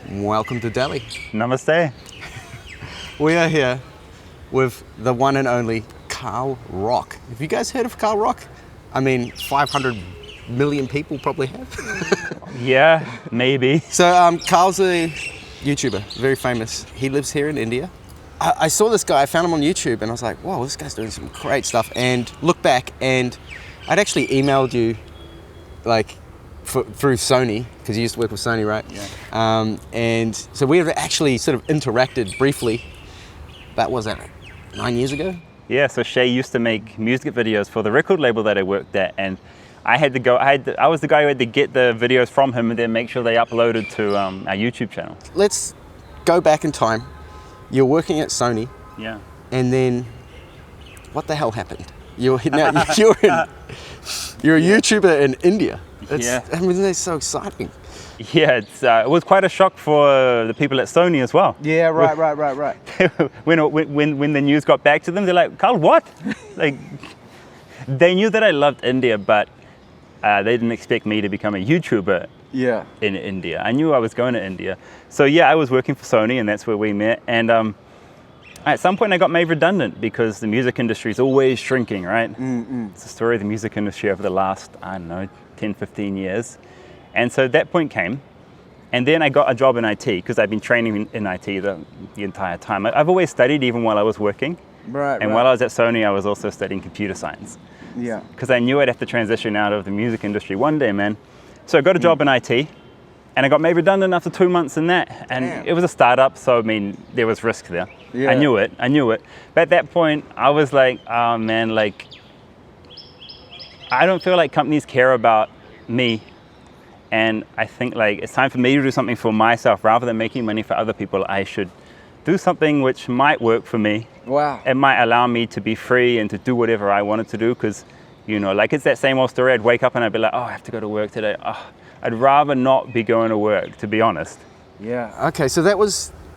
Welcome to Delhi. Namaste. We are here with the one and only Karl Rock. Have you guys heard of Karl Rock? I mean, 500 million people probably have. Yeah, maybe. So Karl's a YouTuber, very famous. He lives here in India. I saw this guy, I found him on YouTube, and I was like, wow, this guy's doing some great stuff. And look back, and I'd actually emailed you, like, through Sony, because you used to work with Sony, right? Yeah. And so we have actually sort of interacted briefly. That was that 9 years ago? Yeah, so Shay used to make music videos for the record label that I worked at, and I had to go. I was the guy who had to get the videos from him and then make sure they uploaded to our YouTube channel. Let's go back in time. You're working at Sony. Yeah. And then, what the hell happened? You're a YouTuber in India. Yeah. I mean, that's so exciting. Yeah, it was quite a shock for the people at Sony as well. Yeah, right. when the news got back to them, they're like, Karl, what? Like, they knew that I loved India, but they didn't expect me to become a YouTuber in India. I knew I was going to India. So yeah, I was working for Sony, and that's where we met. And at some point I got made redundant because the music industry is always shrinking, right? It's the story of the music industry over the last, 10, 15 years. And so that point came. And then I got a job in IT because I've been training in IT the entire time. I've always studied even while I was working. Right. And while I was at Sony, I was also studying computer science. Yeah. Because I knew I'd have to transition out of the music industry one day, man. So I got a job in IT, and I got made redundant after 2 months in that. And it was a startup, so I mean, there was risk there. Yeah. I knew it. But at that point, I was like, oh man, like, I don't feel like companies care about me. And I think like it's time for me to do something for myself rather than making money for other people. I should do something which might work for me. Wow. It might allow me to be free and to do whatever I wanted to do because, like it's that same old story. I'd wake up and I'd be like, oh, I have to go to work today. Oh, I'd rather not be going to work, to be honest. Yeah. Okay, so that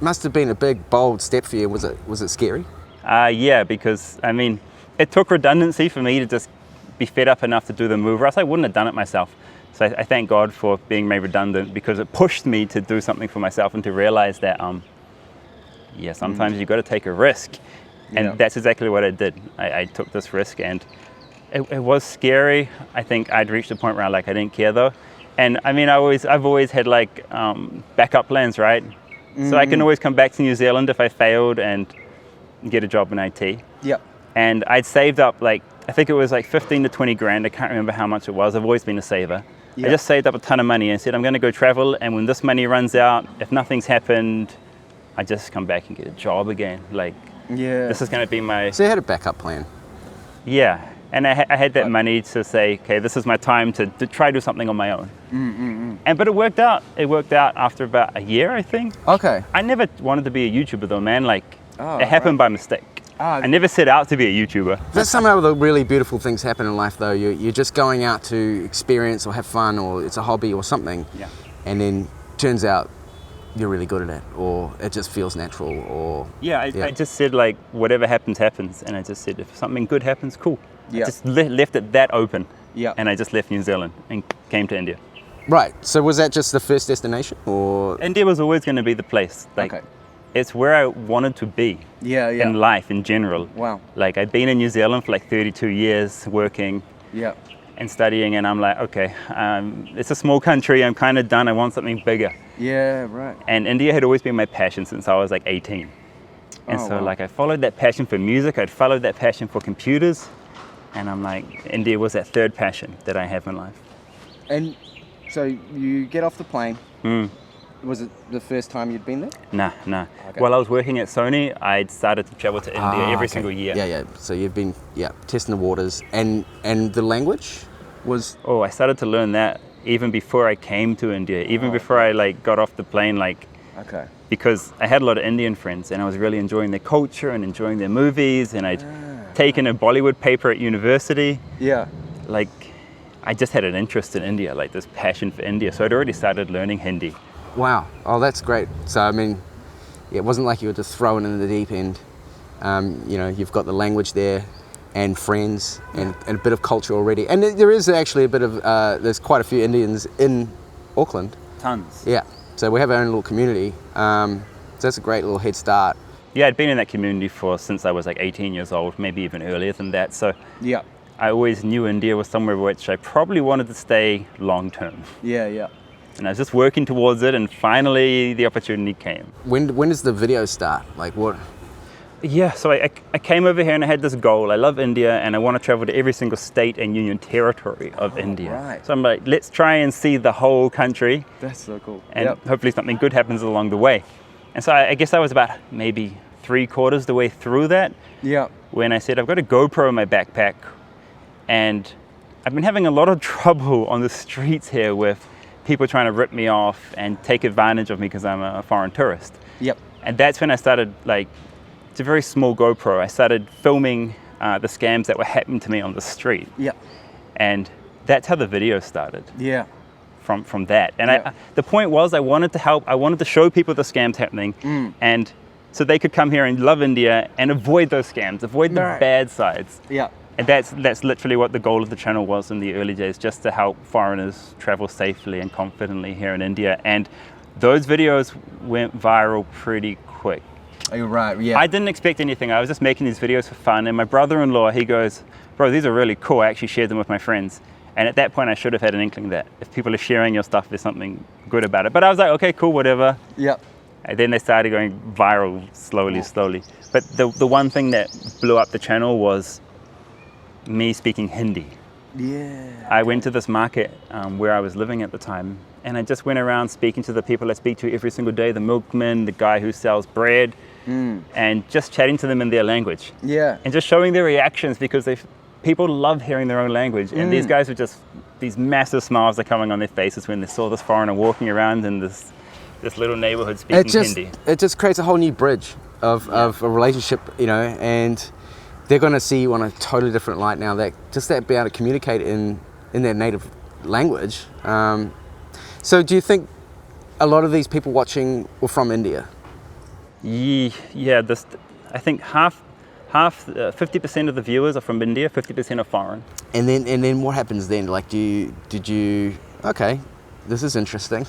must have been a big, bold step for you. Was it scary? Yeah, because I mean, it took redundancy for me to just be fed up enough to do the move, or else I wouldn't have done it myself. So I thank God for being made redundant because it pushed me to do something for myself and to realize that, sometimes you've got to take a risk. And that's exactly what I did. I took this risk, and it was scary. I think I'd reached a point where I didn't care though. And I mean, I've always had like backup plans, right? So I can always come back to New Zealand if I failed and get a job in IT. Yep. And I'd saved up I think it was like 15 to 20 grand. I can't remember how much it was. I've always been a saver. I just saved up a ton of money and said, I'm going to go travel. And when this money runs out, if nothing's happened, I just come back and get a job again. This is going to be my... So you had a backup plan. Yeah. And I had that money to say, okay, this is my time to try to do something on my own. But it worked out. It worked out after about a year, I think. Okay. I never wanted to be a YouTuber though, man. It happened by mistake. I never set out to be a YouTuber. That's somehow the really beautiful things happen in life though. You're just going out to experience or have fun, or it's a hobby or something. Yeah. And then turns out you're really good at it, or it just feels natural, or... I just said whatever happens, happens. And I just said, if something good happens, cool. I just left it that open. Yeah. And I just left New Zealand and came to India. Right. So was that just the first destination, or...? India was always going to be the place. Okay. It's where I wanted to be in life in general. Wow. I've been in New Zealand for 32 years working and studying, and I'm like, okay, it's a small country, I'm kind of done, I want something bigger. Yeah, right. And India had always been my passion since I was 18. And I followed that passion for music, I'd followed that passion for computers, and I'm like, India was that third passion that I have in life. And so you get off the plane. Was it the first time you'd been there? Nah. Okay. While I was working at Sony, I'd started to travel to India every single year. Yeah. So you've been, testing the waters. And the language was... Oh, I started to learn that even before I came to India, even before I got off the plane, Okay. Because I had a lot of Indian friends and I was really enjoying their culture and enjoying their movies, and I'd taken a Bollywood paper at university. Yeah. I just had an interest in India, this passion for India. So I'd already started learning Hindi. Wow. Oh, that's great. So, I mean, it wasn't like you were just thrown in the deep end. You've got the language there and friends and a bit of culture already. And there is actually a bit of, there's quite a few Indians in Auckland. Tons. Yeah. So we have our own little community. So that's a great little head start. Yeah, I'd been in that community since I was like 18 years old, maybe even earlier than that. So Yeah. I always knew India was somewhere which I probably wanted to stay long term. Yeah, yeah. And I was just working towards it, and finally the opportunity came. When does the video start? Like what? Yeah, so I came over here and I had this goal. I love India and I want to travel to every single state and union territory of India. right. So I'm like, let's try and see the whole country, That's so cool. and Yep. hopefully something good happens along the way. And so I guess I was about maybe 3/4 the way through that Yeah. when I said, I've got a GoPro in my backpack, and I've been having a lot of trouble on the streets here with people trying to rip me off and take advantage of me because I'm a foreign tourist. Yep. And that's when I started, like, it's a very small GoPro. I started filming the scams that were happening to me on the street. Yep. And that's how the video started, Yeah. from that. And Yeah. the point was I wanted to help, I wanted to show people the scams happening, and so they could come here and love India and avoid those scams, avoid the Right. bad sides. Yeah. And that's literally what the goal of the channel was in the early days, just to help foreigners travel safely and confidently here in India. And those videos went viral pretty quick. You're right. Yeah. I didn't expect anything. I was just making these videos for fun. And my brother-in-law, he goes, bro, these are really cool. I actually shared them with my friends. And at that point, I should have had an inkling that if people are sharing your stuff, there's something good about it. But I was like, okay, cool, whatever. Yep. And then they started going viral slowly. But the one thing that blew up the channel was me speaking Hindi. Yeah. I went to this market where I was living at the time, and I just went around speaking to the people I speak to every single day, the milkman, the guy who sells bread, and just chatting to them in their language. Yeah. And just showing their reactions, because people love hearing their own language. And these guys were just, these massive smiles are coming on their faces when they saw this foreigner walking around in this little neighborhood speaking Hindi. It just creates a whole new bridge of a relationship, you know, and they're going to see you on a totally different light now. That be able to communicate in their native language. So do you think a lot of these people watching were from India? Yeah, I think 50% of the viewers are from India, 50% are foreign. And then what happens then? Like, did you? Okay, this is interesting.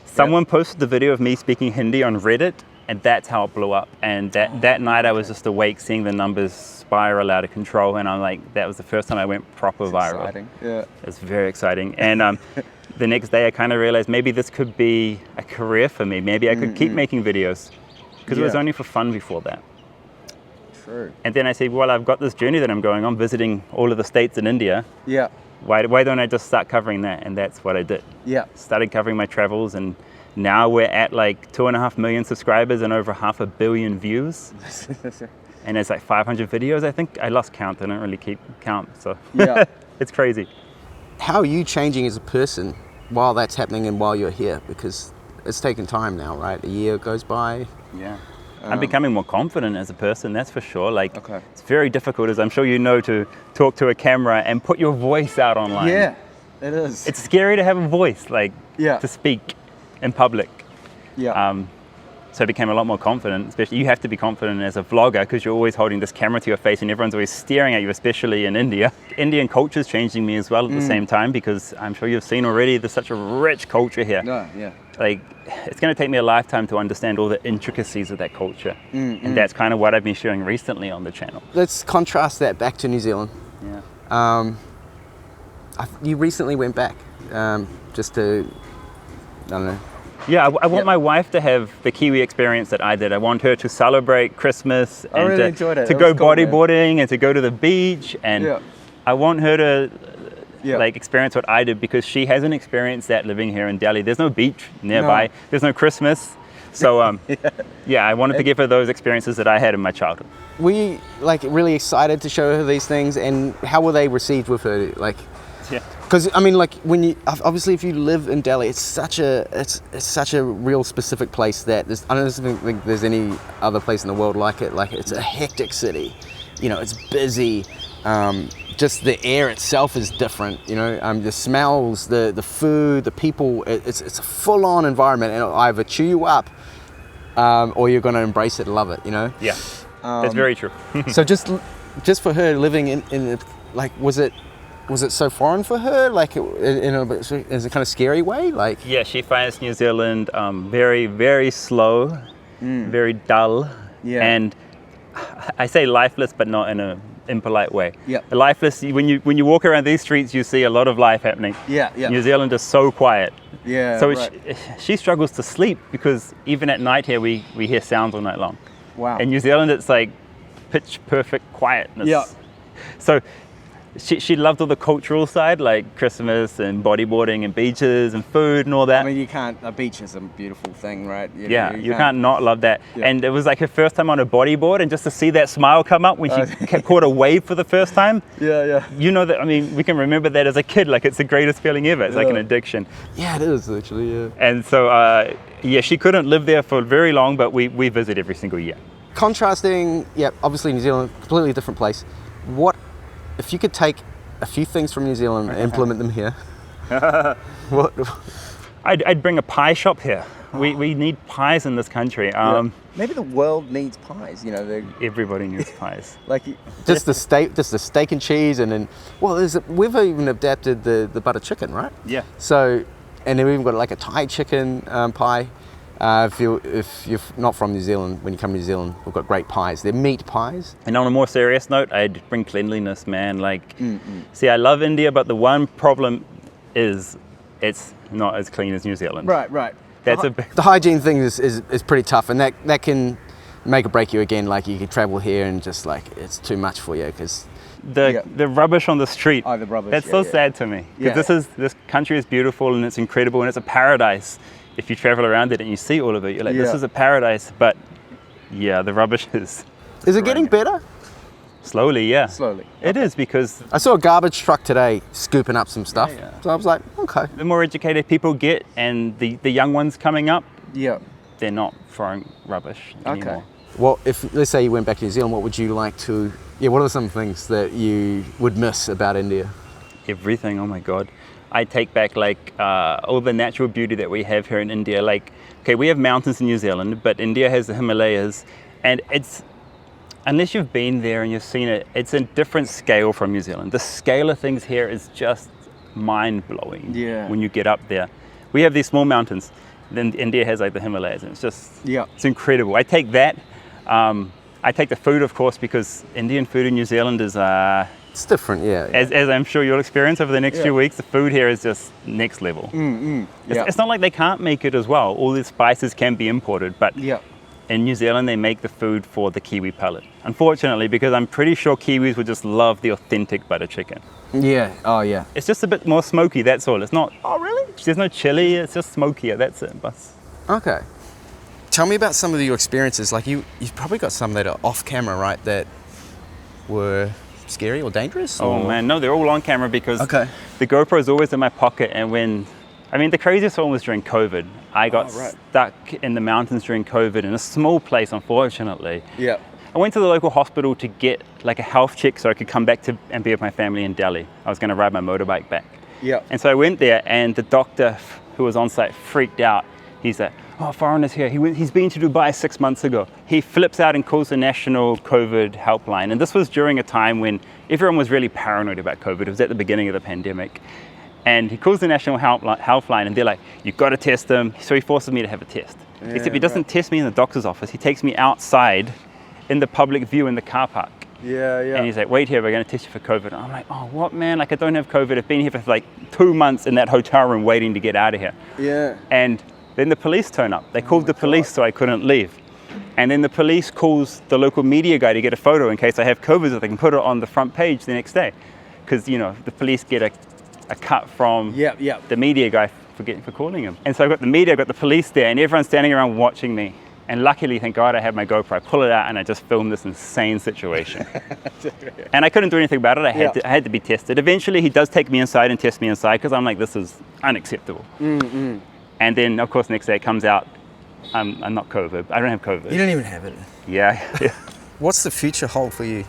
Someone posted the video of me speaking Hindi on Reddit, and that's how it blew up. And that night I was just awake, seeing the numbers spiral out of control, and I'm like, that was the first time I went proper viral. Exciting. Yeah. It's very exciting. And the next day I kind of realized maybe this could be a career for me. Maybe I could keep making videos, because it was Yeah. only for fun before that. True. And then I said, well, I've got this journey that I'm going on, visiting all of the states in India. Yeah. Why don't I just start covering that? And that's what I did. Yeah. Started covering my travels, and now we're at like 2.5 million subscribers and over 500 million views. And it's like 500 videos, I think. I lost count. I don't really keep count. So Yeah. it's crazy. How are you changing as a person while that's happening and while you're here? Because it's taken time now, right? A year goes by. Yeah. I'm becoming more confident as a person, that's for sure. Like, Okay. it's very difficult, as I'm sure you know, to talk to a camera and put your voice out online. Yeah. It is. It's scary to have a voice, like, Yeah. to speak in public. Yeah. So I became a lot more confident. Especially, you have to be confident as a vlogger, because you're always holding this camera to your face and everyone's always staring at you, especially in India. Indian culture is changing me as well at the same time, because I'm sure you've seen already, there's such a rich culture here. No. Yeah. Like, it's going to take me a lifetime to understand all the intricacies of that culture. And that's kind of what I've been sharing recently on the channel. Let's contrast that back to New Zealand. Yeah. You recently went back just to, I don't know. Yeah, I want Yeah. my wife to have the Kiwi experience that I did. I want her to celebrate Christmas I and really enjoyed it. to It go was cool, man. bodyboarding and to go to the beach. And Yeah. I want her to Yeah. like experience what I did, because she hasn't experienced that living here in Delhi. There's no beach nearby. No. There's no Christmas. So yeah, I wanted to give her those experiences that I had in my childhood. Were you like really excited to show her these things, and how were they received with her? Like, Yeah. because I mean, like when you obviously if you live in Delhi, it's such a real specific place that I don't think there's any other place in the world like it. Like it's a hectic city, you know, it's busy. Just the air itself is different, you know. The smells, the food, the people. It's a full-on environment, and it'll either chew you up, or you're going to embrace it and love it, you know. Yeah, that's very true. So just for her living in like, was it was it so foreign for her? Like, in a kind of scary way? Like, Yeah, she finds New Zealand very, very slow, very dull, Yeah. and I say lifeless, but not in a impolite way. Yeah. Lifeless. When you walk around these streets, you see a lot of life happening. Yeah, yeah. New Zealand is so quiet. Yeah, So right. she struggles to sleep because even at night here we hear sounds all night long. Wow. In New Zealand, it's like pitch perfect quietness. Yeah. So she loved all the cultural side, like Christmas and bodyboarding and beaches and food and all that. I mean, you can't. A beach is a beautiful thing, right? Yeah, you can't not love that. Yeah. And it was like her first time on a bodyboard, and just to see that smile come up when she caught a wave for the first time. Yeah, yeah. You know that, I mean, we can remember that as a kid, like it's the greatest feeling ever. It's like an Yeah. addiction. yeah, it is actually. Yeah. And so, yeah, she couldn't live there for very long, but we visit every single year. Contrasting, yeah, obviously New Zealand, completely different place. What if you could take a few things from New Zealand and implement them here? What? I'd bring a pie shop here. We need pies in this country. Maybe the world needs pies. You know, Everybody needs pies. like Just the steak and cheese, and then we've even adapted the butter chicken, right? Yeah. So, and then we've even got like a Thai chicken pie. If you're not from New Zealand, when you come to New Zealand, we've got great pies. They're meat pies. And on a more serious note, I'd bring cleanliness, man. Like, see, I love India, but the one problem is it's not as clean as New Zealand. right, right. That's a big. The hygiene thing is pretty tough, and that can make or break you again. Like, you could travel here and just like it's too much for you because The rubbish on the street. Oh, the rubbish, That's yeah, so yeah. sad to me. Yeah. Because this country is beautiful and it's incredible and it's a paradise. If you travel around it and you see all of it, you're like, this Yeah. is a paradise. But yeah, the rubbish is Is it getting better? slowly, yeah. Slowly. It is, because I saw a garbage truck today scooping up some stuff. Yeah, yeah. So I was like, okay. the more educated people get and the young ones coming up, Yeah. they're not throwing rubbish anymore. Well, if let's say you went back to New Zealand, what would you like to? Yeah, what are some things that you would miss about India? Everything, oh my God. I take back like all the natural beauty that we have here in India. Like, okay, we have mountains in New Zealand, but India has the Himalayas, and it's, unless you've been there and you've seen it, it's a different scale from New Zealand. The scale of things here is just mind-blowing. Yeah. When you get up there. We have these small mountains, then India has like the Himalayas, and it's just, Yeah. it's incredible. I take that. I take the food, of course, because Indian food in New Zealand is, It's different, yeah. as I'm sure you'll experience over the next few weeks, the food here is just next level. Yeah. It's not like they can't make it as well. All the spices can be imported, but Yeah. in New Zealand they make the food for the Kiwi palate. Unfortunately, because I'm pretty sure Kiwis would just love the authentic butter chicken. Yeah. Oh, yeah. It's just a bit more smoky, that's all. It's not, Oh, really? there's no chili, it's just smokier, that's it. But Okay. Tell me about some of your experiences. Like you've probably got some that are off camera, right? That were scary or dangerous? oh or? man, no, they're all on camera because Okay. the GoPro is always in my pocket. And the craziest one was during COVID. I got right. stuck in the mountains during COVID in a small place, unfortunately. Yeah. I went to the local hospital to get like a health check so I could come back and be with my family in Delhi. I was going to ride my motorbike back. Yeah. And so I went there, and the doctor who was on site freaked out. He's like, oh, foreigners here. He's been to Dubai 6 months ago. He flips out and calls the national COVID helpline. And this was during a time when everyone was really paranoid about COVID. It was at the beginning of the pandemic. And he calls the national helpline, and they're like, you've got to test him. So he forces me to have a test. Except he doesn't test me in the doctor's office. He takes me outside in the public view in the car park. Yeah. Yeah. And he's like, wait here, we're going to test you for COVID. And I'm like, oh, what, man? Like, I don't have COVID. I've been here for like 2 months in that hotel room waiting to get out of here. Yeah. And then the police turn up. They called the police so I couldn't leave. And then the police calls the local media guy to get a photo in case I have COVID so they can put it on the front page the next day. Because, the police get a cut from Yeah. the media guy for calling him. And so I got the media, I got the police there, and everyone's standing around watching me. And luckily, thank God, I had my GoPro. I pull it out and I just filmed this insane situation. And I couldn't do anything about it. I had to be tested. Eventually, he does take me inside and test me inside because I'm like, this is unacceptable. And then, of course, next day it comes out, I'm not COVID. I don't have COVID. You don't even have it. Yeah. What's the future hold for you?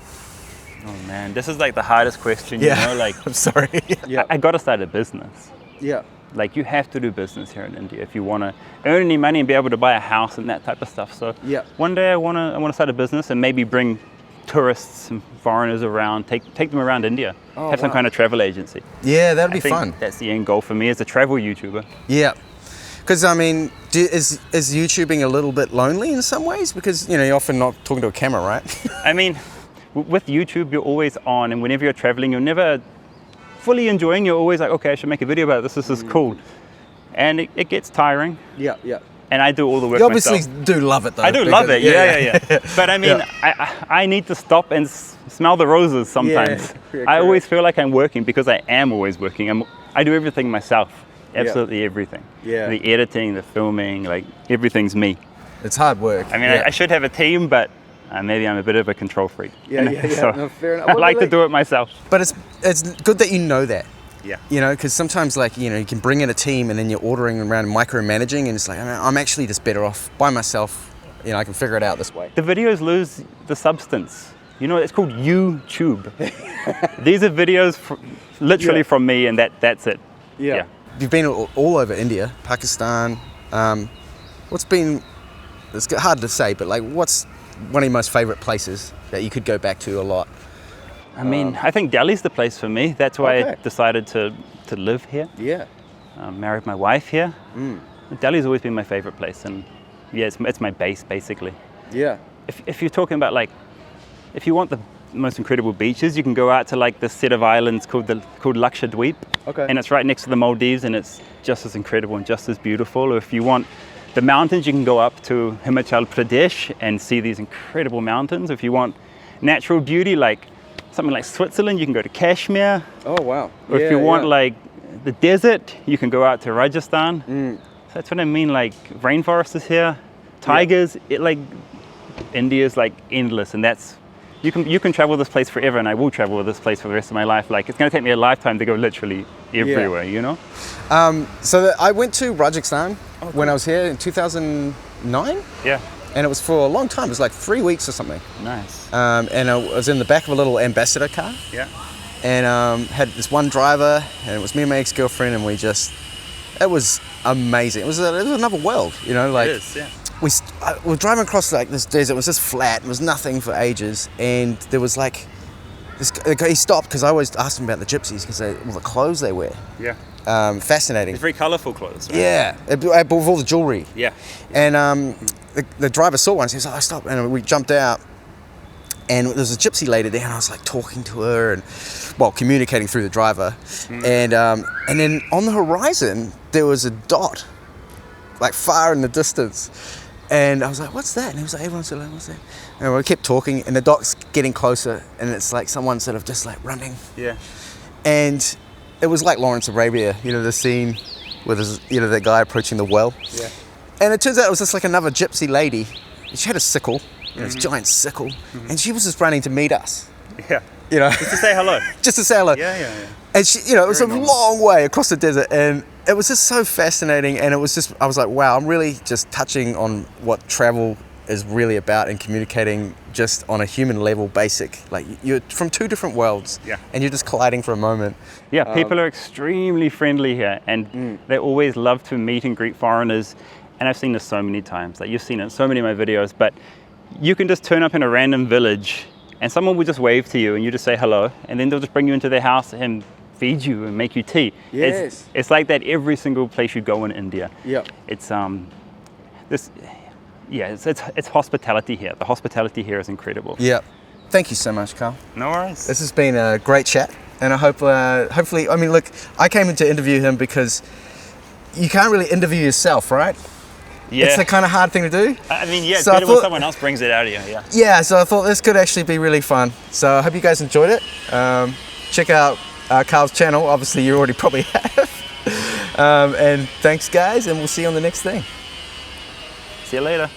Oh man, this is like the hardest question. Like I'm sorry. Yeah. I got to start a business. Yeah. Like, you have to do business here in India if you want to earn any money and be able to buy a house and that type of stuff. So Yeah. one day I want to start a business and maybe bring tourists and foreigners around, take them around India, have some wow. kind of travel agency. Yeah, that'd I be think fun. that's the end goal for me as a travel YouTuber. Yeah. Because, I mean, is YouTubing a little bit lonely in some ways? Because, you know, you're often not talking to a camera, right? I mean, with YouTube, you're always on, and whenever you're traveling, you're never fully enjoying. You're always like, okay, I should make a video about this. This is cool. And it gets tiring. Yeah, yeah. And I do all the work You obviously myself. do love it, though. I do love it, yeah. But I mean, Yeah. I need to stop and smell the roses sometimes. Yeah, I always feel like I'm working because I am always working. I do everything myself, absolutely everything. Yeah. The editing, the filming, like everything's me. It's hard work. I mean, I should have a team, but maybe I'm a bit of a control freak. So No, fair enough. I like to do it myself. But it's good that you know that. Yeah. You know, because sometimes, like, you know, you can bring in a team and then you're ordering around and micromanaging, and it's like, I'm actually just better off by myself. You know, I can figure it out this way. The videos lose the substance. You know, it's called YouTube. These are videos literally from me, and that's it. Yeah. You've been all over India, Pakistan. What's been, it's hard to say, but like, what's one of your most favorite places that you could go back to a lot? I mean, I think Delhi's the place for me. That's why Okay. I decided to live here. Yeah. Married my wife here. Delhi's always been my favorite place, and yeah, it's my base basically. Yeah. If you're talking about, like, if you want the most incredible beaches, you can go out to like this set of islands called Lakshadweep. Okay. And it's right next to the Maldives, and it's just as incredible and just as beautiful. Or if you want the mountains, you can go up to Himachal Pradesh and see these incredible mountains. If you want natural beauty, like something like Switzerland, you can go to Kashmir. Oh, wow. Or if you want like the desert, you can go out to Rajasthan. So that's what I mean, like rainforest is here, tigers, India's like endless, and that's, you can travel this place forever, and I will travel this place for the rest of my life. Like, it's going to take me a lifetime to go literally everywhere, you know? So I went to Rajasthan when I was here in 2009. Yeah. And it was for a long time. It was like 3 weeks or something. Nice. And I was in the back of a little ambassador car. Yeah. And had this one driver, and it was me and my ex-girlfriend, and it was amazing. It was another world, you know, like. It is, yeah. We were driving across like this desert. It was just flat. It was nothing for ages, and there was like this guy. He stopped because I always asked him about the gypsies because all the clothes they wear. Yeah. Fascinating. It's very colourful clothes. Right? Yeah, with all the jewelry. Yeah. And the driver saw one. So he was like, "Oh, stop!" And we jumped out, and there was a gypsy lady there, and I was like talking to her and, well, communicating through the driver, and then on the horizon there was a dot, like far in the distance. And I was like, "What's that?" And he was like, "Everyone's like, what's that?" And we kept talking, and the dot's getting closer, and it's like someone sort of just like running. Yeah. And it was like Lawrence of Arabia, you know, the scene with that guy approaching the well. Yeah. And it turns out it was just like another gypsy lady. She had a sickle, this giant sickle, and she was just running to meet us. Yeah. You know, Just to say hello. just to say hello. Yeah. And she, you know, it was Very a normal. long way across the desert, and it was just so fascinating. And it was just, I was like, wow, I'm really just touching on what travel is really about, and communicating just on a human level, basic. Like, you're from two different worlds, and you're just colliding for a moment. Yeah, people are extremely friendly here, and they always love to meet and greet foreigners. And I've seen this so many times. Like, you've seen it in so many of my videos, but you can just turn up in a random village and someone will just wave to you and you just say hello, and then they'll just bring you into their house and feed you and make you tea. Yes. It's like that every single place you go in India. Yeah. It's it's hospitality here. The hospitality here is incredible. Yeah. Thank you so much, Karl. No worries. This has been a great chat, and I hope, hopefully, I mean, look, I came in to interview him because you can't really interview yourself, right? Yeah. It's a kind of hard thing to do. I mean, yeah, it's So I better when thought- someone else brings it out of you, yeah. Yeah, so I thought this could actually be really fun. So I hope you guys enjoyed it. Check out Karl's channel. Obviously, you already probably have. And thanks, guys, and we'll see you on the next thing. See you later.